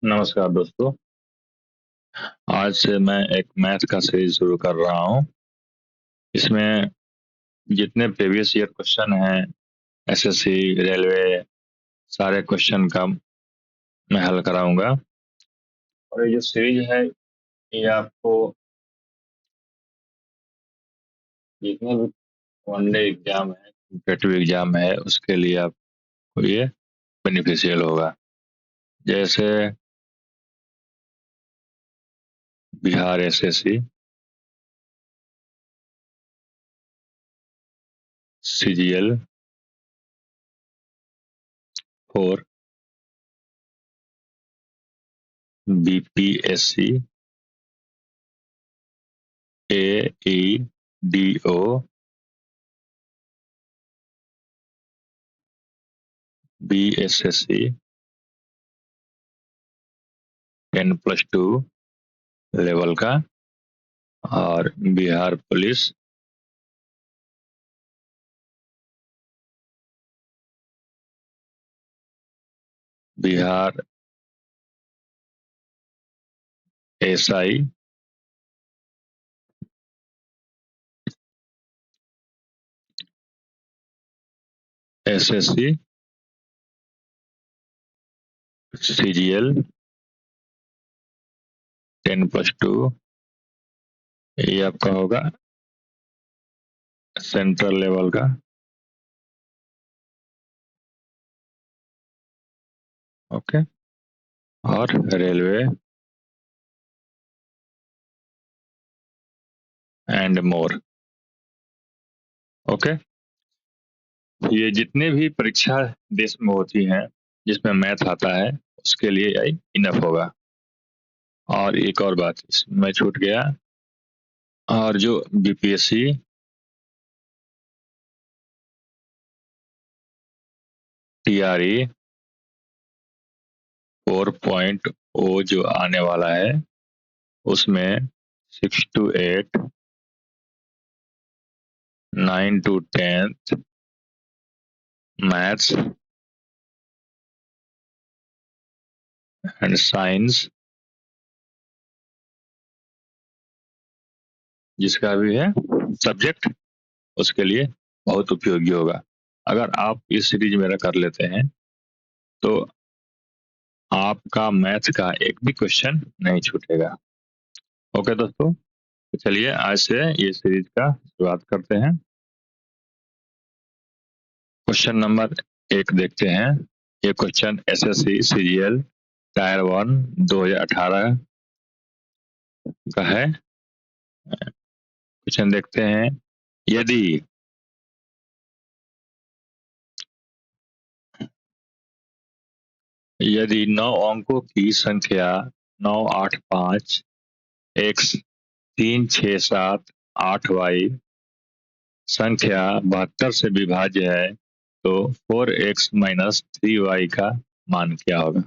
नमस्कार दोस्तों। आज से मैं एक मैथ का सीरीज शुरू कर रहा हूँ। इसमें जितने प्रीवियस ईयर क्वेश्चन हैं, एसएससी, रेलवे, सारे क्वेश्चन का मैं हल कराऊंगा। और ये जो सीरीज है ये आपको जितने भी वनडे एग्जाम है, कॉम्पिटिटिव एग्जाम है, उसके लिए आपको ये बेनिफिशियल होगा। जैसे Bihar SSC, CGL 4, BPSC, AEDO, BSSC 10+2 level का, और Bihar police, Bihar SI, SSC, CGL 10+2, ये आपका होगा सेंट्रल लेवल का। ओके, और रेलवे एंड मोर। ओके, ये जितने भी परीक्षा देश में होती हैं जिसमें मैथ आता है उसके लिए इनफ होगा। और एक और बात इसमें छूट गया, और जो बीपीएससी, टीआरई 4.0 जो आने वाला है उसमें 6 to 8, 9 to 10 maths and science जिसका भी है सब्जेक्ट, उसके लिए बहुत उपयोगी होगा। अगर आप इस सीरीज मेरा कर लेते हैं तो आपका मैथ का एक भी क्वेश्चन नहीं छूटेगा। ओके दोस्तों, तो चलिए आज से ये सीरीज का शुरुआत करते हैं। क्वेश्चन नंबर 1 देखते हैं। ये क्वेश्चन एसएससी सीजीएल टायर 1 2018 का है। क्वेश्चन देखते हैं। यदि यदि 9 अंकों की संख्या 985 x 3678y संख्या 72 से विभाज्य है तो 4x माइनस 3y का मान क्या होगा।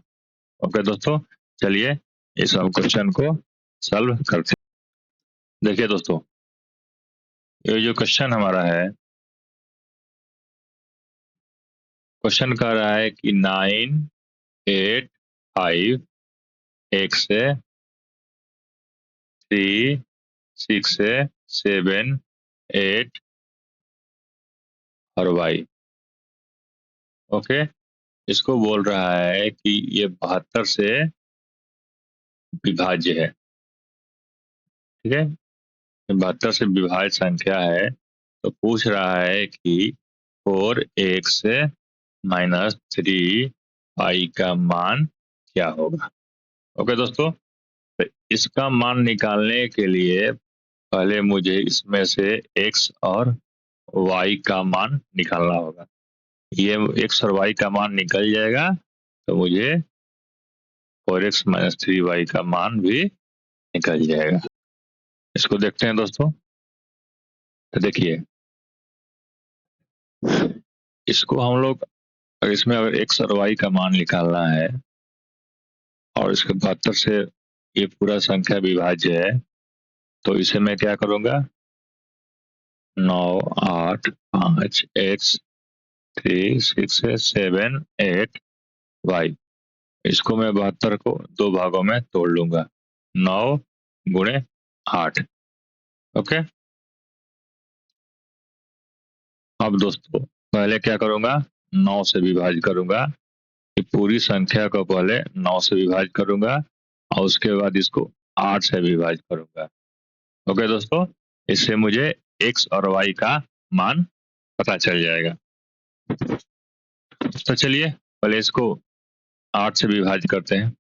ओके दोस्तों, चलिए इस क्वेश्चन को सॉल्व करते हैं। देखिए दोस्तों, ये जो क्वेश्चन हमारा है, क्वेश्चन कह रहा है कि 9, 8, 5 x है, 3, 6 है, 7, 8 और y। ओके, इसको बोल रहा है कि ये 72 से विभाज्य है। ठीक है, 72 से विभाज्य संख्या है तो पूछ रहा है कि 4x माइनस 3y का मान क्या होगा। ओके दोस्तों, तो इसका मान निकालने के लिए पहले मुझे इसमें से x और y का मान निकालना होगा। ये x और y का मान निकल जाएगा तो मुझे 4x माइनस 3y का मान भी निकल जाएगा। इसको देखते हैं दोस्तों। तो देखिए, इसको हम लोग इसमें अगर x और y का मान निकालना है और इसके 72 से ये पूरा संख्या विभाज्य है तो इसे मैं क्या करूंगा, 9, 8, 5 x 3, 6, 7, 8 y। इसको मैं 72 को 2 भागों में तोड़ लूंगा, 9 गुणे 8। ओके। अब दोस्तों पहले क्या करूंगा, 9 से विभाजित करूंगा, कि पूरी संख्या को पहले 9 से विभाजित करूंगा और उसके बाद इसको 8 से विभाजित करूंगा। ओके दोस्तों, इससे मुझे x और y का मान पता चल जाएगा। तो चलिए पहले इसको 8 से विभाजित करते हैं।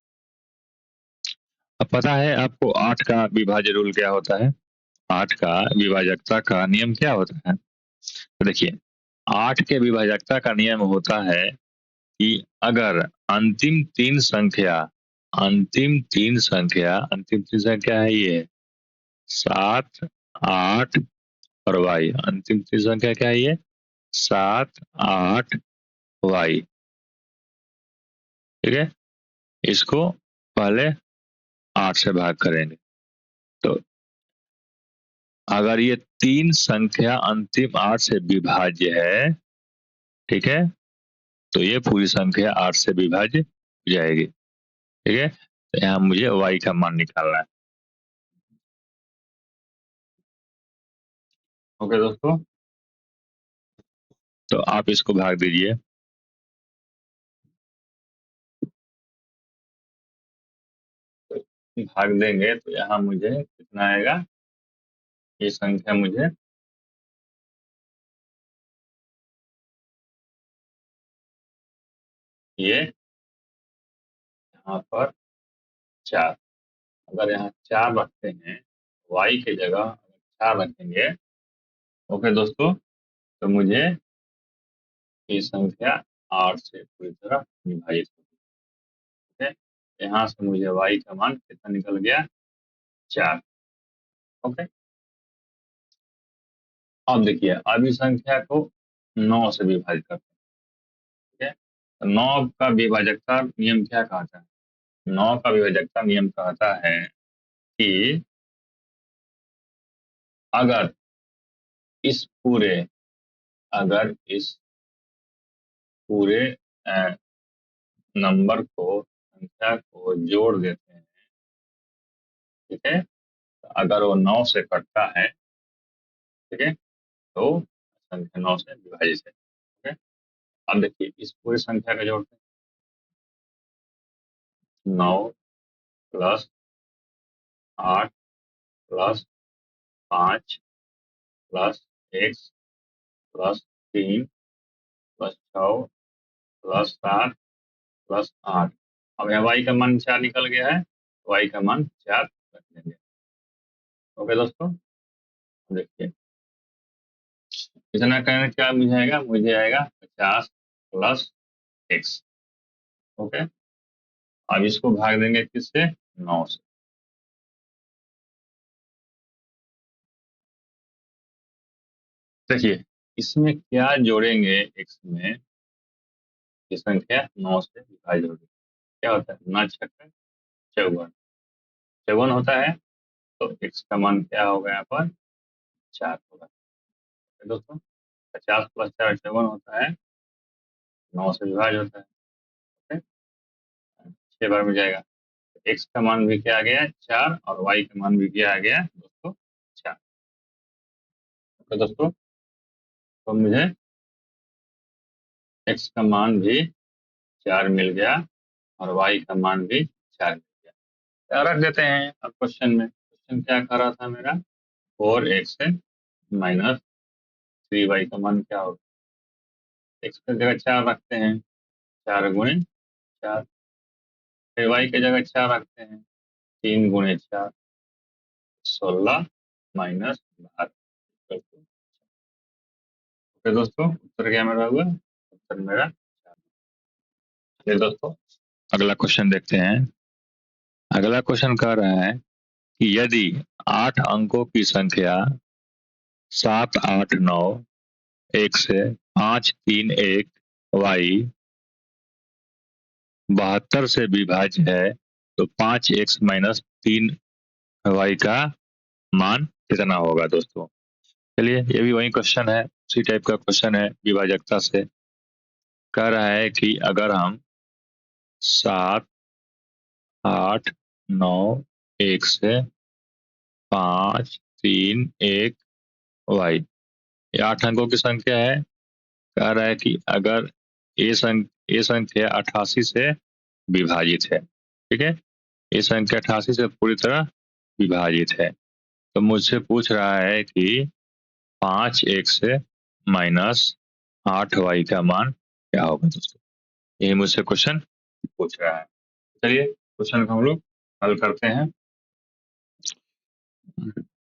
अब पता है आपको 8 का विभाज्य रूल क्या होता है, 8 का विभाजकता का नियम क्या होता है। तो देखिए 8 के विभाजकता का नियम होता है कि अगर अंतिम तीन संख्या है ये 7, 8 और y, अंतिम तीन संख्या क्या है ये 7, 8, y। ठीक है, इसको पहले 8 से भाग करेंगे। तो अगर ये तीन संख्या अंतिम 8 से विभाज्य है, ठीक है, तो ये पूरी संख्या 8 से विभाज्य हो जाएगी। ठीक है, तो यहाँ मुझे y का मान निकालना है। ओके दोस्तों, तो आप इसको भाग दीजिए। तो भाग देंगे तो यहाँ मुझे कितना आएगा, ये संख्या मुझे ये यहाँ पर 4, अगर यहाँ 4 रखते हैं, y के जगह अगर 4 रखेंगे, ओके दोस्तों, तो मुझे ये संख्या 8 से पूरी तरह विभाजित होगी। ठीक है, यहाँ से मुझे y का मान कितना निकल गया, 4। ओके, अब देखिए अब इस संख्या को 9 से विभाजित करते हैं। ठीक है, तो 9 का विभाजकता नियम क्या कहता है, 9 का विभाजकता नियम कहता है कि अगर इस पूरे अगर इस पूरे नंबर को संख्या को जोड़ देते हैं, ठीक है, तो अगर वो 9 से कटता है, ठीक है, तो संख्या 9 से विभाजित है। ठीक है, अब देखिए इस पूरी संख्या का जोड़ते हैं, 9 plus 8 plus 5 plus x plus 3 plus 6 plus 7 plus 8। अब यहाँ y का मान 4 निकल गया है, y का मान 4 रख देंगे। ओके दोस्तों, देखिए इतना करने क्या मुझे आएगा, मुझे आएगा 50 प्लस x। ओके, अब इसको भाग देंगे किससे, 9 से। देखिए इसमें क्या जोड़ेंगे, x में ये संख्या 9 से विभाजित होगी, क्या होता है, 9 छक्का 54, 54 होता है, तो x का मान क्या होगा यहाँ पर, 4 होगा। तो दोस्तों 50 प्लस 4 54 होता है, 9 से विभाज्य होता है। ओके, 6 बार में जाएगा, x का मान भी क्या आ गया, 4, और y का मान भी क्या आ गया दोस्तों, 4। ओके दोस्तों, तो मुझे x का मान भी 4 मिल गया और y का मान भी 4 मिल गया। क्या रख देते हैं अब क्वेश्चन में, क्वेश्चन क्या कर रहा था मेरा, 4x माइनस 3y का मान क्या होगा, x की जगह 4 रखते हैं, 4 गुणे 4, फिर y की जगह 4 रखते हैं, 3 गुणे 4, 16 माइनस 12। ओके दोस्तों, उत्तर क्या मेरा हुआ, उत्तर मेरा 4। चलिए दोस्तों अगला क्वेश्चन देखते हैं। अगला क्वेश्चन कह रहा है कि यदि 8 अंकों की संख्या 7, 8, 9 एक से 5, 3, 1 y 72 से विभाज्य है, तो 5x माइनस 3y का मान कितना होगा दोस्तों। चलिए ये भी वही क्वेश्चन है, उसी टाइप का क्वेश्चन है, विभाजकता से कह रहा है कि अगर हम 7, 8 9 1 से 5 3 1 वाई। ये 8 अंकों की संख्या है। कह रहा है कि अगर ये संख्या 88 से विभाजित है, ठीक है, ये संख्या 88 से पूरी तरह विभाजित है, तो मुझसे पूछ रहा है कि 5x से माइनस 8y का मान क्या होगा दोस्तों। यही मुझसे क्वेश्चन पूछ रहा है। चलिए क्वेश्चन को हम लोग हल करते हैं।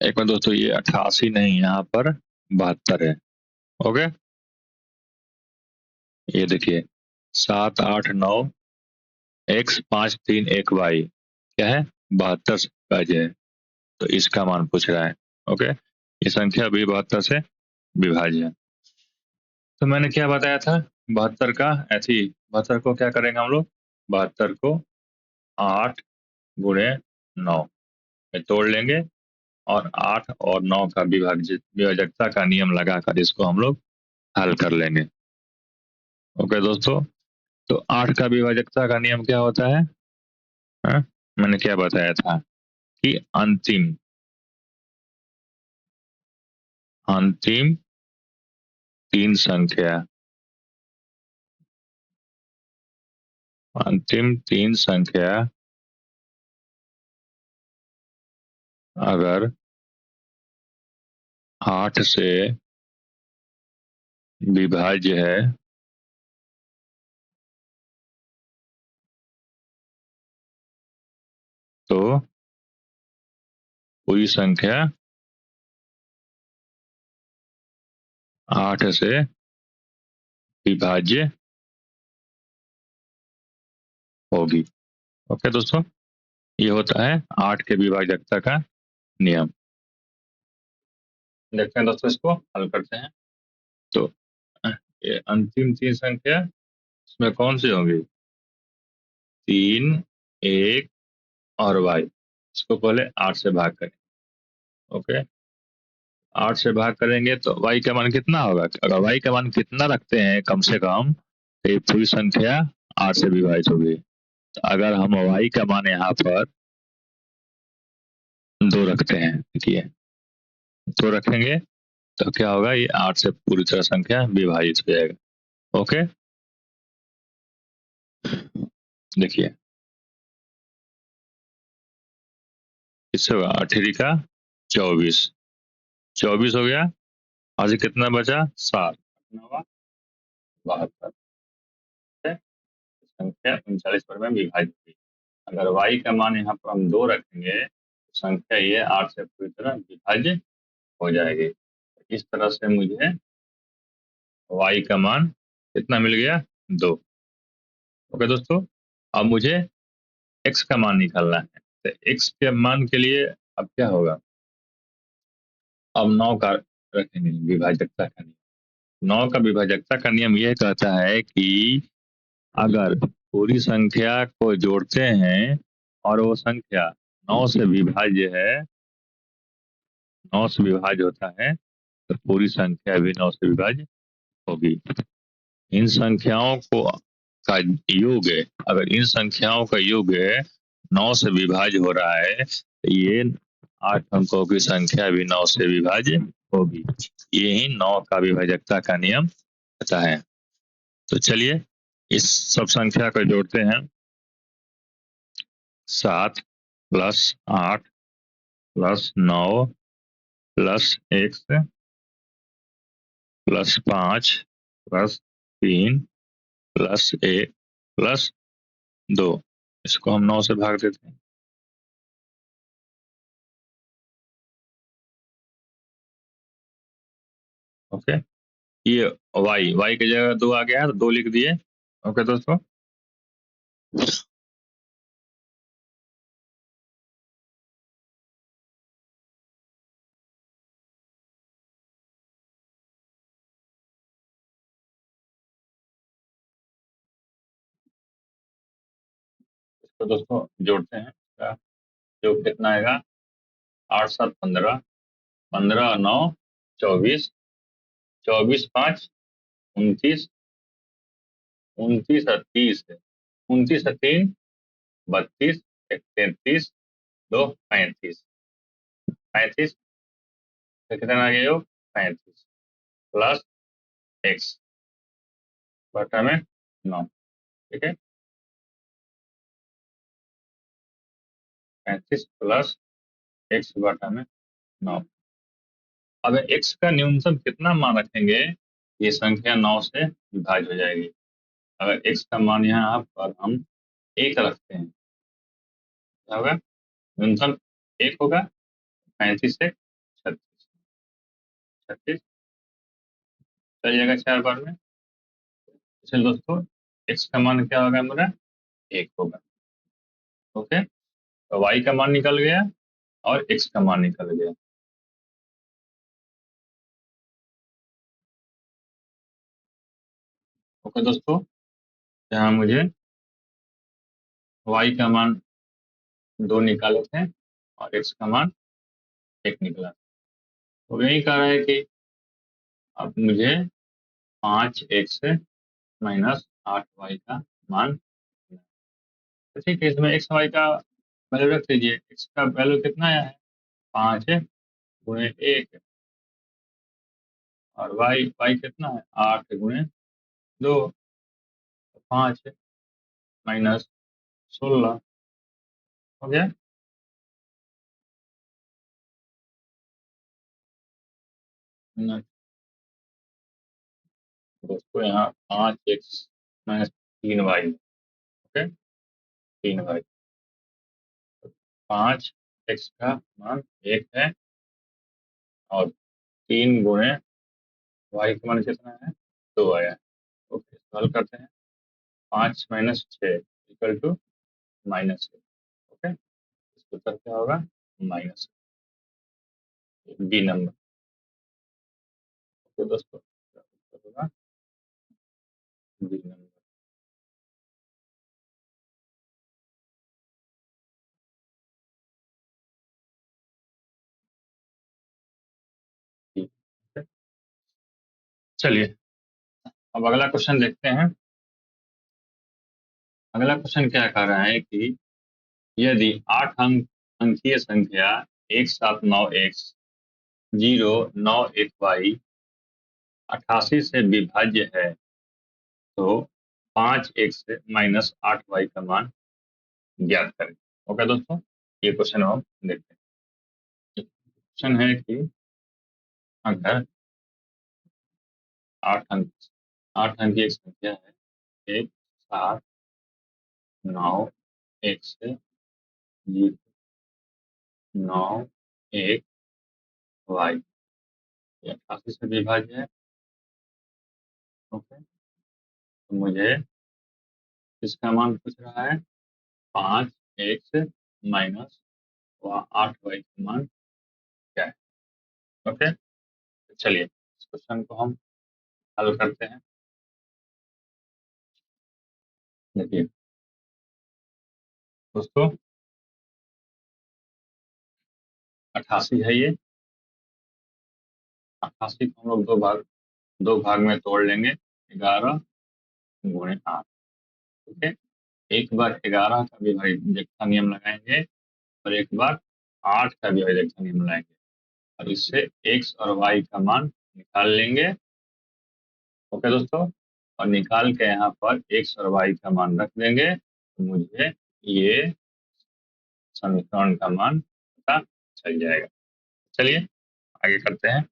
एक बार दोस्तों, ये 88 नहीं, यहाँ पर 72 है। ओके, ये देखिए 7 8 9 x 5 3 1 y क्या है, 72 से विभाज्य है, तो इसका मान पूछ रहा है। ओके, ये संख्या भी 72 से विभाज्य है। तो मैंने क्या बताया था, 72 का ऐसी 72 को क्या करेंगे हम लोग, 72 को 8 गुणे 9 में तोड़ लेंगे और 8 और 9 का विभाजकता का नियम लगाकर इसको हम लोग हल कर लेंगे। ओके दोस्तों, तो 8 का विभाजकता का नियम क्या होता है? हा? मैंने क्या बताया था कि अंतिम अंतिम तीन संख्या अंतिम तीन संख्या अगर 8 से विभाज्य है तो पूरी संख्या 8 से विभाज्य होगी। ओके दोस्तों, ये होता है 8 के विभाजकता का नियम। देखते हैं दोस्तों, इसको हल करते हैं। तो ये अंतिम तीन संख्या इसमें कौन सी होंगी, 3 1 और y। इसको पहले 8 से भाग करें। ओके, 8 से भाग करेंगे तो y का मान कितना होगा, अगर y का मान कितना रखते हैं कम से कम, तो ये पूरी संख्या 8 से विभाजित होगी। तो अगर हम y का मान यहाँ पर 2 रखते हैं, देखिए 2 रखेंगे तो क्या होगा, ये 8 से पूरी तरह संख्या विभाजित हो जाएगा। ओके, देखिए इससे होगा 8 का 24, 24 हो गया, आज कितना बचा 7, 72, संख्या 39 पर में विभाजित हुई। अगर y का मान यहाँ पर हम 2 रखेंगे तो संख्या ये 8 से पूरी तरह विभाज्य हो जाएगी। इस तरह से मुझे y का मान कितना मिल गया, 2। ओके दोस्तों, अब मुझे x का मान निकालना है। तो x के मान के लिए अब क्या होगा, अब 9 का रखेंगे विभाजकता का नियम। 9 का विभाजकता का नियम यह कहता है कि अगर पूरी संख्या को जोड़ते हैं और वो संख्या 9 से विभाज्य है, 9 से विभाज्य होता है, तो पूरी संख्या भी 9 से विभाज्य होगी। इन संख्याओं को का योग है, अगर इन संख्याओं का योग 9 से विभाज्य हो रहा है तो ये 8 अंकों की संख्या भी 9 से विभाज्य होगी। यही 9 का विभाजकता का नियम कहता है। तो चलिए इस सब संख्या को जोड़ते हैं। 7 plus 8 plus 9 plus 1 plus 5 plus 3 plus 1 plus 2, इसको हम 9 से भाग देते हैं। ओके, ये y की जगह 2 आ गया तो 2 लिख दिए। ओके दोस्तों, इसको दोस्तों जोड़ते हैं। इसका योग कितना आएगा, 8 7 15, 15 9 24, 24 5 29, 29 और 30, 29 और 3 32, एक 33, दो 35, 35 तो कितना आ गया? 35 प्लस एक्स बटा में 9। ठीक है, 35 प्लस एक्स बटा में 9। अब एक्स का न्यूनतम कितना मान रखेंगे? ये संख्या 9 से विभाज्य हो जाएगी। अगर एक्स का मान यहाँ पर हम 1 रखते हैं, क्या होगा? न्यूनतम 1 होगा। 35 से 36, 36 चल जाएगा 4 बार में। चलिए दोस्तों, एक्स का मान क्या होगा हमारा? 1 होगा। ओके, तो वाई का मान निकल गया और एक्स का मान निकल गया। ओके दोस्तों, यहाँ मुझे वाई का मान 2 निकाले थे और एक्स का मान 1 निकला। तो यही कह रहा है कि अब मुझे 5x माइनस 8y का मान निकालना है। तो ठीक है, इसमें एक्स वाई का वैल्यू रख दीजिए। एक्स का वैल्यू कितना है? 5 गुणे 1 और वाई वाई कितना है? 8 गुणे 2, 5 माइनस 16 हो गया। न- दोस्तों यहाँ 5x minus 3y। Okay, 3y। 5x का मान 1 है और 3 गुणे वाई का मान कितना है? 2 आया है। ओके, सॉल्व करते हैं। 5 - 6 = -1। ओके, इसका उत्तर क्या होगा? Minus B number. तो दोस्तों इसका उत्तर होगा बी नंबर। ठीक है, चलिए अब अगला क्वेश्चन देखते हैं। अगला क्वेश्चन क्या कह रहा है कि यदि 8 अंकीय संख्या 1791 88 से विभाज्य है तो 5x - 8y का मान ज्ञात करें। ओके दोस्तों, ये क्वेश्चन हम देखते हैं। क्वेश्चन है कि अगर 8 अंक 8 अंक की एक संख्या है, 1791 ये 88 से विभाज्य है। ओके, तो मुझे इसका मान पूछ रहा है। 5x - 8y का मान क्या है? ओके, तो चलिए इस क्वेश्चन को हम हल करते हैं। देखिए दोस्तों, 88 है ये। 88 को हम लोग दो भाग में तोड़ लेंगे। 11 गुणे 8। ठीक है, एक बार 11 का विभाज्यता नियम लगाएंगे और एक बार 8 का विभाज्यता नियम लगाएंगे और इससे एक्स और वाई का मान निकाल लेंगे। ओके दोस्तों, और निकाल के यहाँ पर एक्स और वाई का मान रख देंगे तो मुझे ये समीकरण का मान पता चल जाएगा। चलिए आगे करते हैं।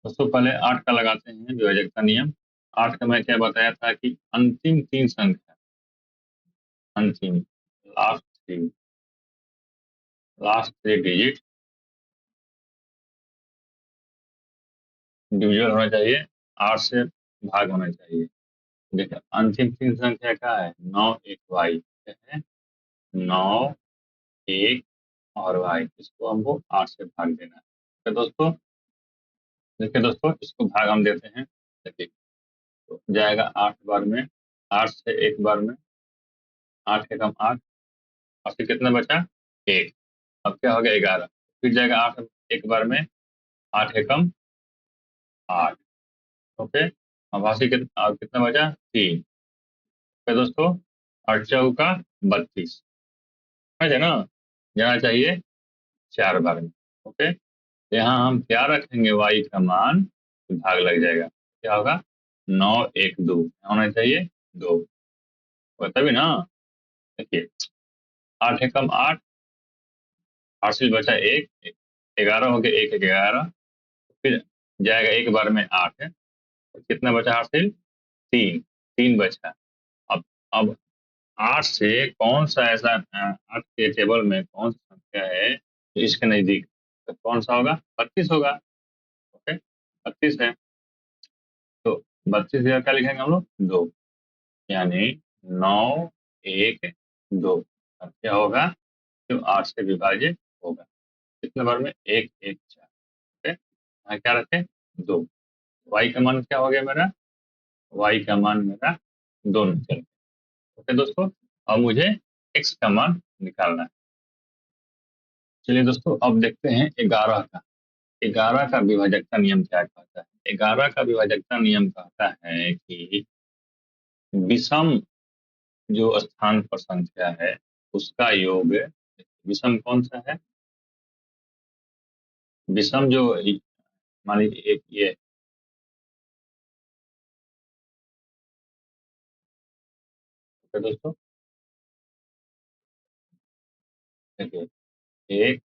दोस्तों पहले 8 का लगाते हैं विभाजकता नियम। 8 का मैं क्या बताया था कि अंतिम 3 संख्या, अंतिम थ्री लास्ट 3 डिजिट डिविजिबल होना चाहिए, 8 से भाग होना चाहिए। देखिए अंतिम 3 संख्या क्या है? 9 1 वाई है, 9 1 और वाई। इसको हमको 8 से भाग देना है। तो दोस्तों देखिए दोस्तों, इसको भाग हम देते हैं। देखिए तो जाएगा 8 बार में, 8 से 1 बार में, 8 एकम 8 और फिर कितना बचा? 1। अब क्या हो गया? 11। फिर जाएगा 8 एक बार में, 8 एकम 8। ओके, अब वासी कितना बचा? 3। ओके दोस्तों, 8 चौका 32। है ना, जाना चाहिए 4 बार में। ओके, तो यहाँ हम क्या रखेंगे, y का मान, तो भाग लग जाएगा, क्या होगा, 9 1 2 होना चाहिए 2, होगा तभी ना। देखिए 8 एकम 8, 8 से बचा 1, 11 हो गया, 1 1 11, फिर जाएगा एक बार में 8 है, तो कितना बचा 8 से, 3, 3 बचा। अब 8 से कौन सा ऐसा 8 के टेबल में कौन सा संख्या है जो इसके नजदीक, तो कौन सा होगा, 32 होगा। ओके, 32 है, तो 32 जगह क्या लिखेंगे हम लोग, 2, यानी 9 1 2, अब क्या होगा, जो 8 से विभाजित होगा, कितने बार में, 1 1 4। ओके, यहाँ क्या रखें, 2, y का मान क्या हो गया मेरा, y का मान मेरा 2 निकल गया। ओके दोस्तों, अब मुझे x का मान निकालना है। चलिए दोस्तों, अब देखते हैं 11 का। 11 का विभाजकता नियम क्या कहता है। 11 का विभाजकता नियम कहता है कि विषम जो स्थान पर संख्या है उसका योग, विषम कौन सा है, विषम जो, मान लीजिए एक ये, तो दोस्तों देखिए, एक,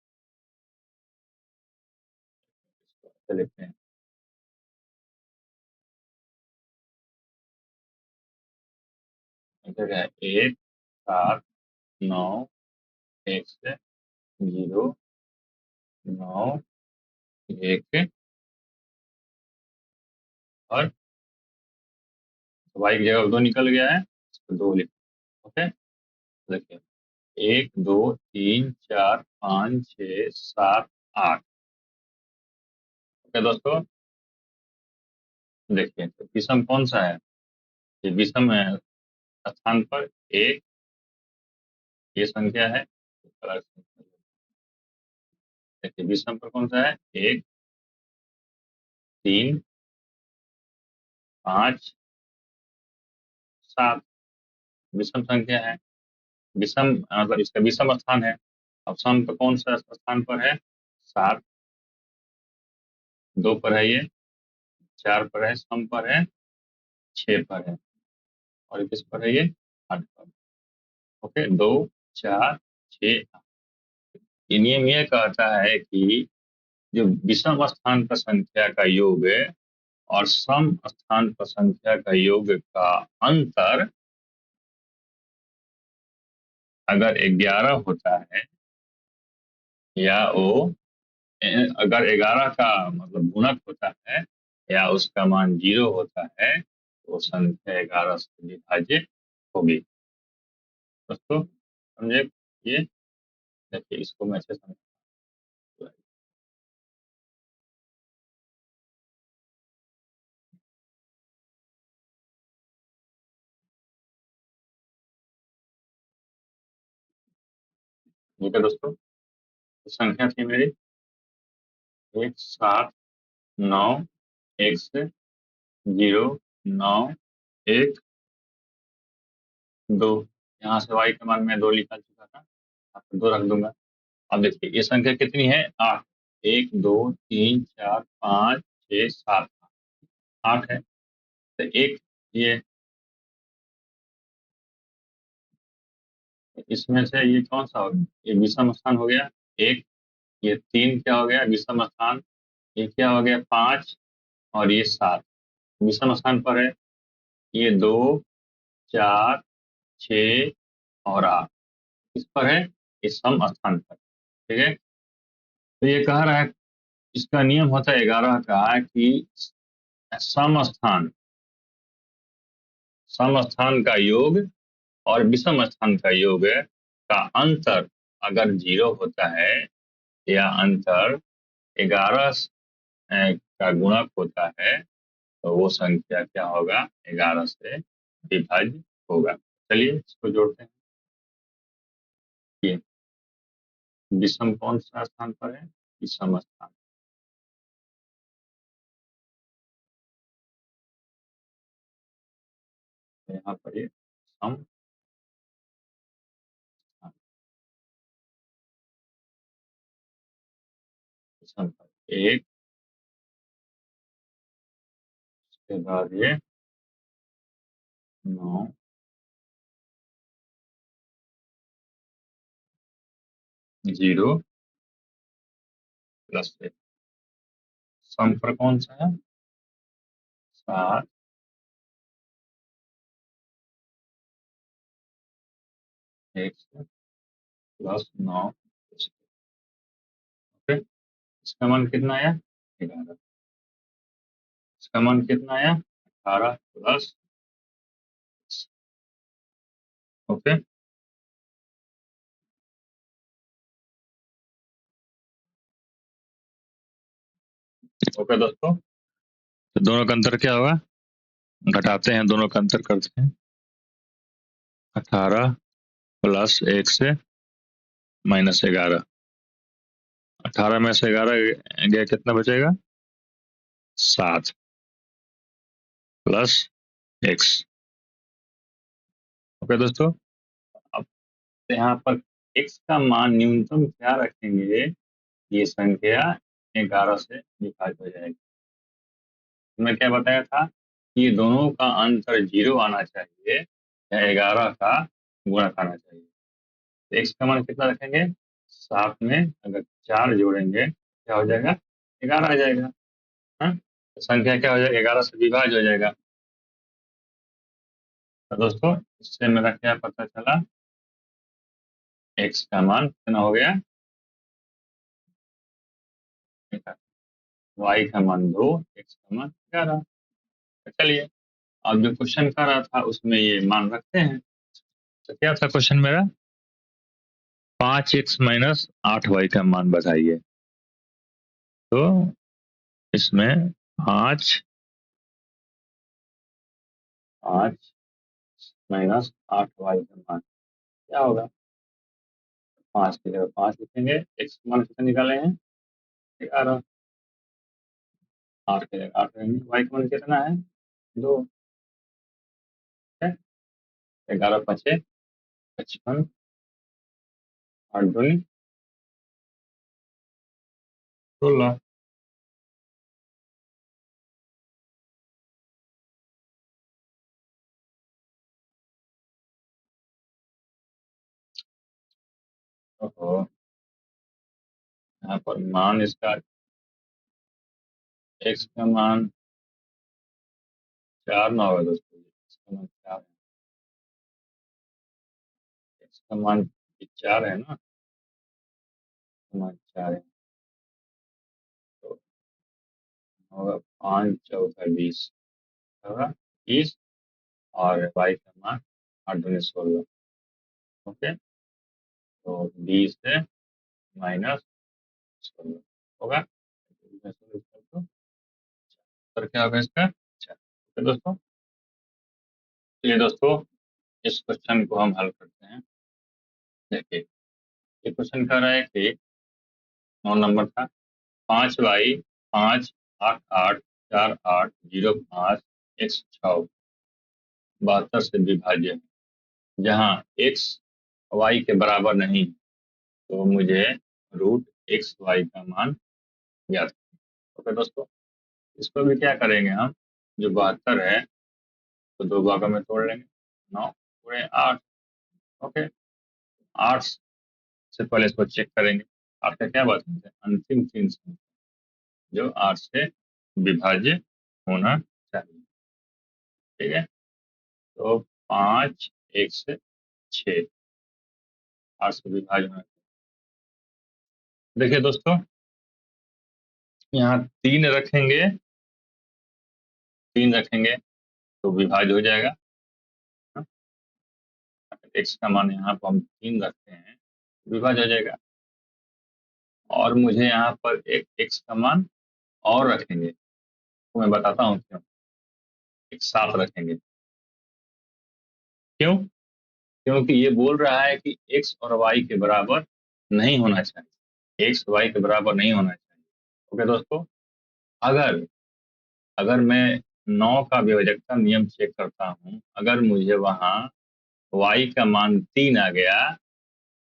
इसको ऐसे लिखते हैं, जगह है 1 7 9 1 से 0 9 1, और y की जगह 2 निकल गया है, इसको 2 लिख। ओके, देखिए 1 2 3 4 5 6 7 8। ओके दोस्तों, देखिए तो विषम कौन सा है, ये विषम है, स्थान पर एक, ये संख्या है, देखिए विषम पर कौन सा है, 1 3 5 7, विषम संख्या है, विषम मतलब इसका विषम स्थान है। अब सम तो कौन सा स्थान पर है, 7, 2 पर है, ये 4 पर है, सम पर है 6 पर है, और किस पर है, ये 8 पर। ओके, 2 4 6। ये नियम ये कहता है कि जो विषम स्थान पर संख्या का योग और सम स्थान पर संख्या का योग का अंतर अगर 11 होता है, या वो अगर 11 का मतलब गुणक होता है, या उसका मान 0 होता है, तो संख्या 11 से विभाजित होगी। दोस्तों समझे, ये देखिए इसको मैं अच्छे समझ, ठीक है दोस्तों, तो संख्या थी मेरी 1 7 9 1 से 0 9 1 2, यहाँ से y का मान मैं 2 निकाल चुका था, यहाँ पे 2 रख दूंगा। अब देखिए ये संख्या कितनी है, 8, 1 2 3 4 5 6 7, 8 है, तो एक, ये इसमें से ये कौन सा हो गया, ये विषम स्थान हो गया 1, ये 3 क्या हो गया विषम स्थान, ये क्या हो गया 5, और ये 7 विषम स्थान पर है, ये 2 4 6 और 8 किस पर है, ये सम स्थान पर। ठीक है, तो ये कह रहा है, इसका नियम होता है 11 का कि सम स्थान, सम स्थान का योग और विषम स्थान का योग का अंतर अगर 0 होता है, या अंतर 11 का गुणक होता है, तो वो संख्या क्या होगा, 11 से विभाज्य होगा। चलिए इसको जोड़ते हैं, ये विषम कौन सा स्थान पर है, विषम स्थान, तो यहाँ पर ये सम स्थान। 1 के बाद ये 9 0 प्लस 1। सम पर कौन सा है? 7 1 से प्लस 9। ओके, इसका मान कितना आया? 11। इसका मान कितना आया? 18 प्लस। ओके, ओके दोस्तों, तो दोनों का अंतर क्या होगा? घटाते हैं, दोनों का अंतर करते हैं। 18 प्लस 1 से माइनस 11। 18 में से 11 गया, कितना बचेगा? 7 प्लस x। ओके दोस्तों, अब यहाँ पर x का मान न्यूनतम क्या रखेंगे? ये संख्या 11 से विभाजित हो जाएगी। मैं क्या बताया था कि दोनों का अंतर 0 आना चाहिए या 11 का गुणक आना चाहिए। तो x का मान कितना रखेंगे? 7 में अगर 4 जोड़ेंगे क्या हो जाएगा? 11 आ जाएगा। हाँ? तो संख्या क्या हो जाएगा? 11 से विभाज्य हो जाएगा। तो दोस्तों, इससे मेरा क्या पता चला? x का मान कितना हो गया? y का मान 2, x का मान 11। तो चलिए, अब जो क्वेश्चन कर रहा था उसमें ये मान रखते हैं। तो क्या था क्वेश्चन मेरा? 5x माइनस 8y का मान बताइए। तो इसमें 5 5 माइनस 8y का मान क्या होगा? 5 की जगह 5 लिखेंगे। x का मान कितना निकाले हैं? 11। 8 की जगह 8 रहेंगे। y का मान कितना है? 2। 11 पचे 55, 8 दूनी 16। ओहो, यहाँ पर मान इसका x का मान 4 ना होगा दोस्तों। x का मान 4 है। x का मान 4 है ना? मान 4 है तो होगा 5 चौका 20 होगा 20। और y का मान 8 दूनी 16। ओके, तो 20 है माइनस 16 होगा। तो क्या होगा इसका? अच्छा, तो दोस्तों, चलिए दोस्तों, इस क्वेश्चन को हम हल करते हैं। देखिए, ये क्वेश्चन कह रहा है कि 9 नंबर था, 5y 5 8 8 4 8 0 5 x 6 72 से विभाज्य है। जहाँ x y के बराबर नहीं, तो मुझे रूट एक्स वाई का मान ज्ञात करें। ओके दोस्तों, इसको भी क्या करेंगे हम? जो 72 है तो 2 भागों में तोड़ लेंगे। 9 पूरे 8। ओके, 8 से पहले इसको चेक करेंगे। 8 का क्या बताते हैं? अंतिम 3 संख्या जो 8 से विभाज्य होना चाहिए। ठीक है, तो 5 1 से 6 8 से विभाज्य होना चाहिए। देखिए दोस्तों, यहाँ 3 रखेंगे, 3 रखेंगे तो विभाज्य हो जाएगा। एक्स का मान यहाँ पर हम 3 रखते हैं, विभाज्य हो जाएगा। और मुझे यहाँ पर एक एक्स का मान और रखेंगे, तो मैं बताता हूँ क्यों। एक साथ रखेंगे। क्यों? क्योंकि ये बोल रहा है कि एक्स और वाई के बराबर नहीं होना चाहिए। एक्स वाई के बराबर नहीं होना चाहिए। ओके दोस्तों, अगर अगर मैं 9 का विभाजकता नियम चेक करता हूँ, अगर मुझे वहाँ वाई का मान 3 आ गया,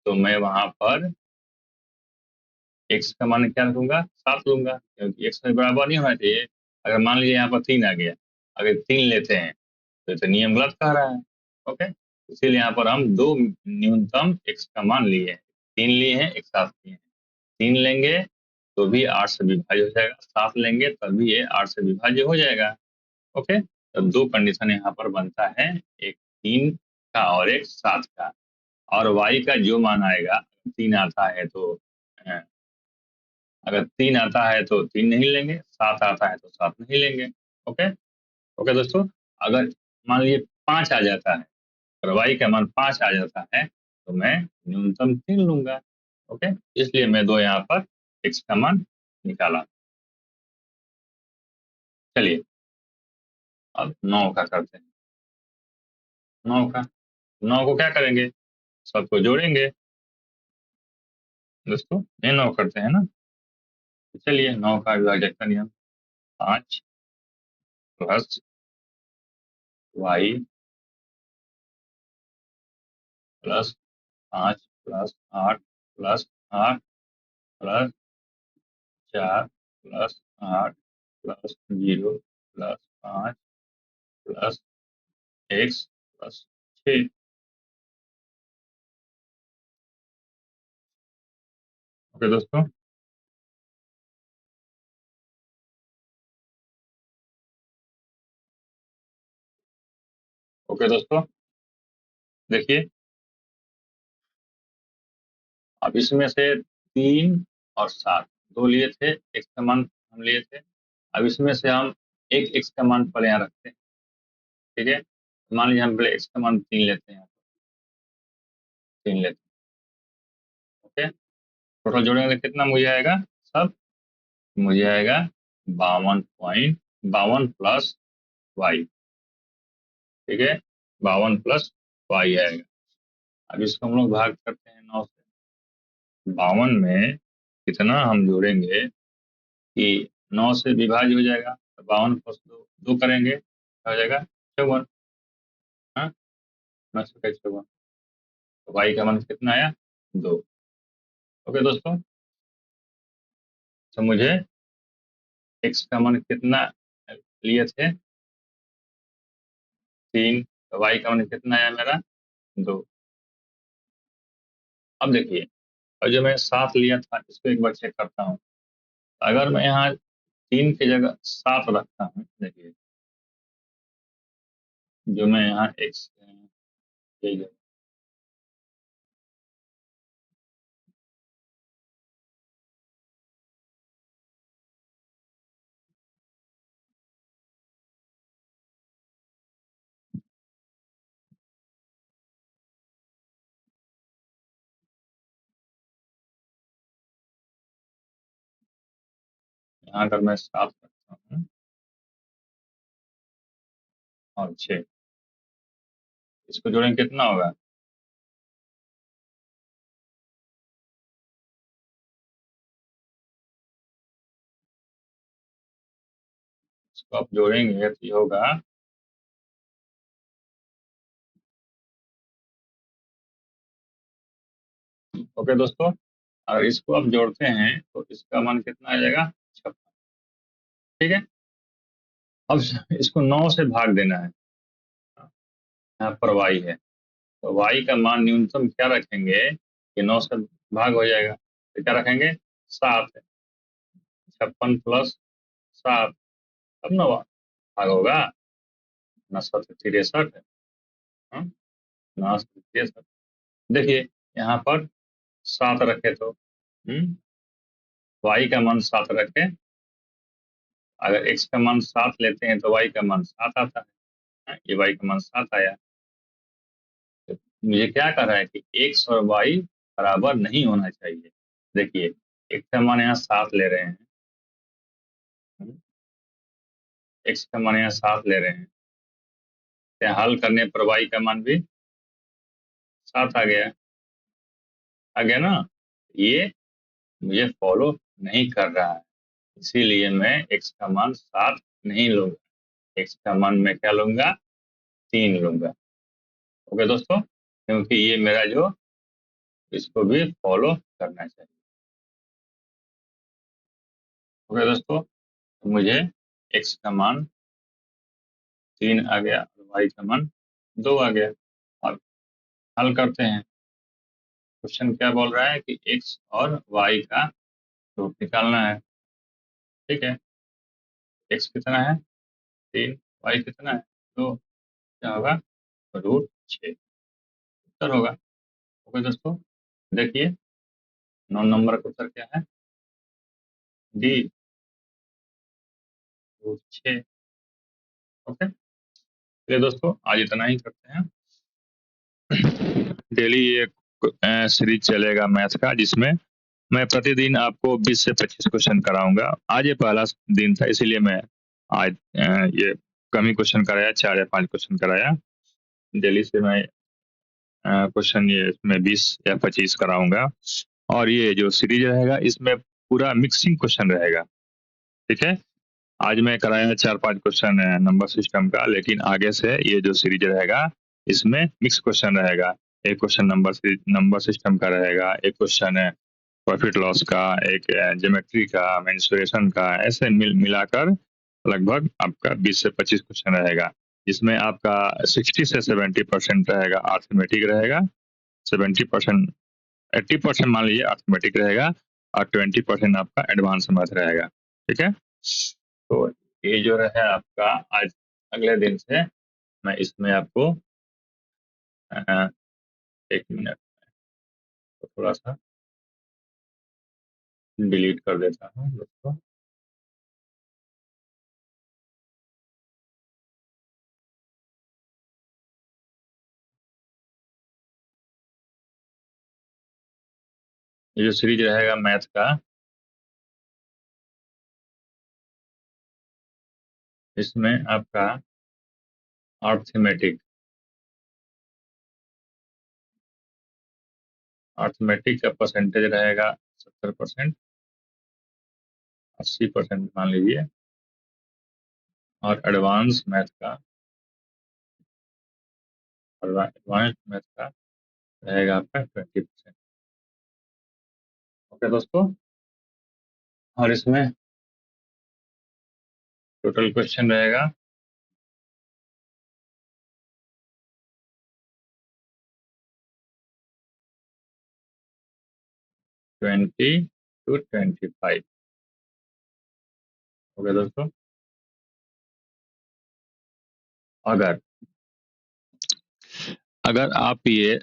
तो मैं वहां पर x का मान क्या रखूंगा, 7 लूंगा, क्योंकि x में बराबर नहीं होना चाहिए। अगर मान लीजिए यहाँ पर 3 आ गया, अगर 3 लेते हैं तो नियम गलत कह रहा है। ओके, इसीलिए यहाँ पर हम दो न्यूनतम x का मान लिए हैं, 3 लिए हैं, एक साथ लिए हैं। 3 लेंगे तो भी 8 से विभाज्य हो जाएगा, 7 लेंगे तब भी ये 8 से विभाज्य हो जाएगा। ओके, तो दो कंडीशन यहाँ पर बनता है, एक 3 का और एक 7 का। और y का जो मान आएगा, 3 आता है तो अगर 3 आता है तो 3 नहीं लेंगे, 7 आता है तो 7 नहीं लेंगे। ओके, ओके दोस्तों, अगर मान लीजिए 5 आ जाता है, अगर y का मान 5 आ जाता है तो मैं न्यूनतम 3 लूंगा। ओके, इसलिए मैं दो यहाँ पर x का मान निकाला। चलिए अब 9 का करते हैं। 9 का, 9 को क्या करेंगे, सबको जोड़ेंगे दोस्तों, ये 9 करते हैं ना। तो चलिए 9 का विभाजक का नियम, 5 plus y plus 5 plus 8 plus 8 plus 4 plus 8 plus 0 plus 5 plus x plus 6। Okay दोस्तों, ओके दोस्तों, देखिए अब इसमें से 3 और 7 दो लिए थे, x का मान हम लिए थे। अब इसमें से हम एक x का मान पहले यहाँ रखते हैं। ठीक है, मान लीजिए हम पहले x का मान 3 लेते हैं, 3 लेते हैं। ओके, टोटल जोड़ेंगे तो कितना मुझे आएगा, सब मुझे आएगा 52 प्लस वाई। ठीक है, 52 प्लस वाई आएगा। अब इसको हम लोग भाग करते हैं 9 से। 52 में कितना हम जोड़ेंगे कि 9 से विभाज्य हो जाएगा, तो 52 प्लस 2 करेंगे, क्या हो जाएगा 54। हाँ, 9 से 54, तो वाई का मान कितना आया, 2। ओके दोस्तों, तो मुझे एक्स का मान कितना लिए थे, 3, तो वाई का मान कितना आया मेरा, 2। अब देखिए, और जो मैं 7 लिया था इसको एक बार चेक करता हूँ। अगर मैं यहाँ 3 की जगह 7 रखता हूँ, देखिए जो मैं यहाँ एक्स यहाँ अगर मैं 7 रखता हूँ और 6, इसको जोड़ेंगे कितना होगा, इसको आप जोड़ेंगे तो ये होगा, ओके दोस्तों, अगर इसको आप जोड़ते हैं तो इसका मान कितना आ जाएगा, 56। ठीक है, अब इसको 9 से भाग देना है, यहाँ पर y है, तो y का मान न्यूनतम क्या रखेंगे कि 9 से भाग हो जाएगा, तो क्या रखेंगे, 7 है। 56 प्लस 7, तब ना भाग होगा, ना 7 63 है, हाँ? ना 63। देखिए यहाँ पर 7 रखे तो y का मान 7 रखे, अगर x का मान 7 लेते हैं तो y का मान 7 आता है, हाँ? ये y का मान 7 आया। तो मुझे क्या कह रहा है कि x और y बराबर नहीं होना चाहिए। देखिए x का मान यहाँ 7 ले रहे हैं, x का मान यहाँ 7 ले रहे हैं, तो यहाँ हल करने पर y का मान भी 7 आ गया ना। ये मुझे फॉलो नहीं कर रहा है, इसीलिए मैं x का मान 7 नहीं लूंगा, x का मान मैं क्या लूंगा, 3 लूंगा। ओके दोस्तों, क्योंकि ये मेरा जो, इसको भी फॉलो करना चाहिए। ओके दोस्तों, तो मुझे x का मान 3 आ गया और y का मान 2 आ गया। और हल करते हैं। क्वेश्चन क्या बोल रहा है कि x और y का रूट निकालना है। ठीक है, x कितना है 3, y कितना है 2, क्या होगा √6 उत्तर होगा। ओके दोस्तों, देखिए 9 नंबर का उत्तर क्या है, डी √6। ओके, चलिए दोस्तों आज इतना ही करते हैं। डेली ये सीरीज चलेगा मैथ का, जिसमें मैं प्रतिदिन आपको 20 से 25 क्वेश्चन कराऊंगा। आज ये पहला दिन था, इसीलिए मैं आज ये कम ही क्वेश्चन कराया, 4 या 5 क्वेश्चन कराया। डेली से मैं क्वेश्चन ये इसमें 20 या 25 कराऊंगा। और ये जो सीरीज रहेगा इसमें पूरा मिक्सिंग क्वेश्चन रहेगा। ठीक है, आज मैं कराया 4-5 क्वेश्चन नंबर सिस्टम का, लेकिन आगे से ये जो सीरीज रहेगा इसमें मिक्स क्वेश्चन रहेगा। एक क्वेश्चन नंबर सिस्टम का रहेगा, एक क्वेश्चन है प्रॉफिट लॉस का, एक ज्योमेट्री का, मेंसुरेशन का, ऐसे मिलाकर लगभग आपका 20 से 25 क्वेश्चन रहेगा। इसमें आपका 60 से 70% रहेगा अर्थमेटिक रहेगा, 70% 80% मान लीजिए अर्थमेटिक रहेगा, और 20% आपका एडवांस मैथ रहेगा। ठीक है, तो ये जो है आपका आज अगले दिन से मैं इसमें आपको 1 मिनट तो थोड़ा सा डिलीट कर देता हूँ दोस्तों। ये जो सीरीज रहेगा मैथ का, इसमें आपका अर्थमेटिक अर्थमेटिक का परसेंटेज रहेगा 70%, 80% मान लीजिए, और एडवांस मैथ का रहेगा आपका 20%। ओके दोस्तों, और इसमें टोटल क्वेश्चन रहेगा 20 to 25। ओके दोस्तों, अगर अगर आप ये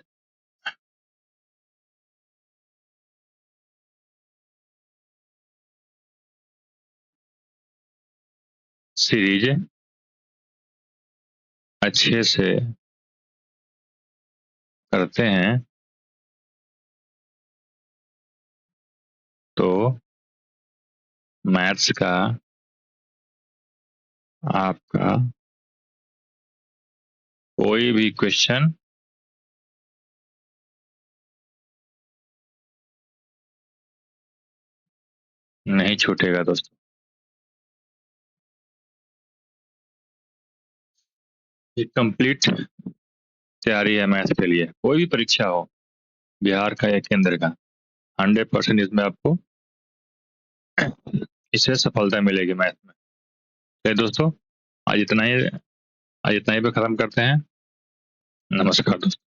सीरीज अच्छे से करते हैं तो मैथ्स का आपका कोई भी क्वेश्चन नहीं छूटेगा दोस्तों। ये कंप्लीट तैयारी है मैथ्स के लिए, कोई भी परीक्षा हो, बिहार का या केंद्र का, 100% इसमें आपको इससे सफलता मिलेगी मैथ में। तो दोस्तों आज इतना ही पे खत्म करते हैं। नमस्कार दोस्तों।